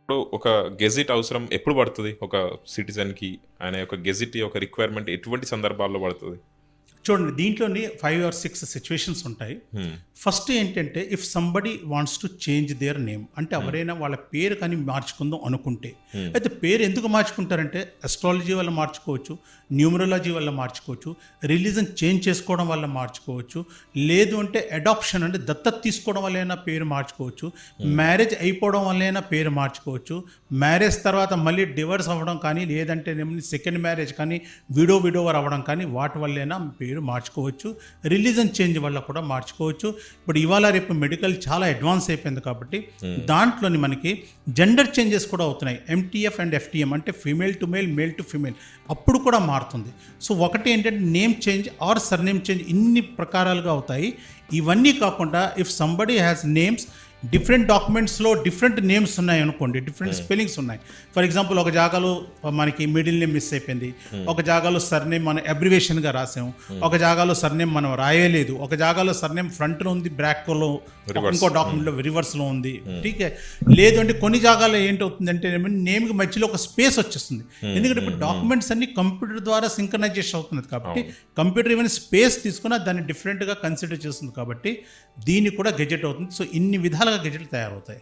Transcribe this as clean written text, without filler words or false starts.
ఇప్పుడు ఒక గెజిట్ అవసరం ఎప్పుడు పడుతుంది ఒక సిటిజన్కి? ఆయన యొక్క గెజిట్ యొక్క రిక్వైర్మెంట్ ఎటువంటి సందర్భాల్లో పడుతుంది? చూడండి, దీంట్లోని 5 or 6 సిచ్యువేషన్స్ ఉంటాయి. ఫస్ట్ ఏంటంటే, if somebody wants to change their name, అంటే ఎవరైనా వాళ్ళ పేరు కానీ మార్చుకుందాం అనుకుంటే, అయితే పేరు ఎందుకు మార్చుకుంటారంటే అస్ట్రాలజీ వల్ల మార్చుకోవచ్చు, న్యూమరాలజీ వల్ల మార్చుకోవచ్చు, రిలీజన్ చేంజ్ చేసుకోవడం వల్ల మార్చుకోవచ్చు, లేదు అంటే అడాప్షన్ అంటే దత్తత తీసుకోవడం వల్లైనా పేరు మార్చుకోవచ్చు, మ్యారేజ్ అయిపోవడం వల్లైనా పేరు మార్చుకోవచ్చు, మ్యారేజ్ తర్వాత మళ్ళీ డివర్స్ అవ్వడం కానీ, లేదంటే సెకండ్ మ్యారేజ్ కానీ, విడోవర్ అవ్వడం కానీ, వాటి వల్లైనా పేరు మార్చుకోవచ్చు, రిలీజన్ చేంజ్ వల్ల కూడా మార్చుకోవచ్చు. ఇప్పుడు ఇవాళ రేపు మెడికల్ చాలా అడ్వాన్స్ అయిపోయింది కాబట్టి దాంట్లోని మనకి జెండర్ చేంజెస్ కూడా అవుతున్నాయి. MTF అండ్ FTM అంటే female to male, male to female, అప్పుడు కూడా మారుతుంది. సో ఒకటి ఏంటంటే name change or surname change, ఇన్ని ప్రకారాలుగా అవుతాయి. ఇవన్నీ కాకుండా if somebody has names, different డాక్యుమెంట్స్లో డిఫరెంట్ నేమ్స్ ఉన్నాయి అనుకోండి, డిఫరెంట్ స్పెల్లింగ్స్ ఉన్నాయి. ఫర్ ఎగ్జాంపుల్, ఒక జాగాలో మనకి మిడిల్ నేమ్ మిస్ అయిపోయింది, ఒక జాగాలో సర్నేమ్ మనం అబ్రివేషన్గా రాసాము, ఒక జాగాలో సర్నేమ్ మనం రాయలేదు, ఒక జాగాలో సర్నేమ్ ఫ్రంట్లో ఉంది, బ్యాక్లో ఇంకో డాక్యుమెంట్లో రివర్స్లో ఉంది. ఠీకే, లేదు అంటే కొన్ని జాగాలో ఏంటవుతుందంటే నేమ్కి మధ్యలో ఒక స్పేస్ వచ్చేస్తుంది. ఎందుకంటే ఇప్పుడు డాక్యుమెంట్స్ అన్ని కంప్యూటర్ ద్వారా సింక్రనైజేషన్ అవుతుంది కాబట్టి కంప్యూటర్ ఏమైనా స్పేస్ తీసుకున్నా దాన్ని డిఫరెంట్గా కన్సిడర్ చేస్తుంది కాబట్టి దీన్ని కూడా గెజెట్ అవుతుంది. సో ఇన్ని విధాలుగా గెజెట్లు తయారవుతాయి.